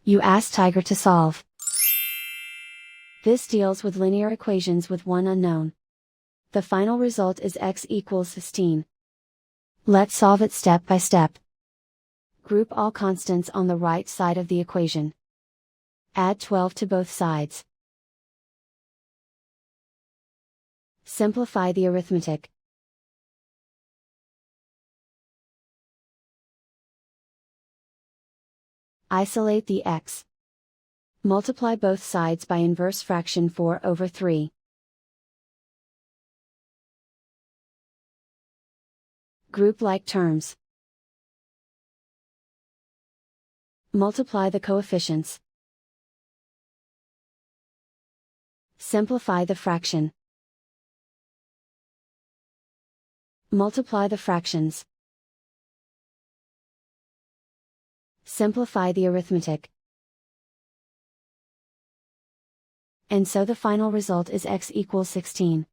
You ask Tiger to solve. This deals with linear equations with one unknown. The final result is x equals 16. Let's solve it step by step. Group all constants on the right side of the equation. Add 12 to both sides. Simplify the arithmetic. Isolate the x. Multiply both sides by inverse fraction 4/3. Group like terms. Multiply the coefficients. Simplify the fraction. Multiply the fractions. Simplify the arithmetic. And so the final result is x equals 16.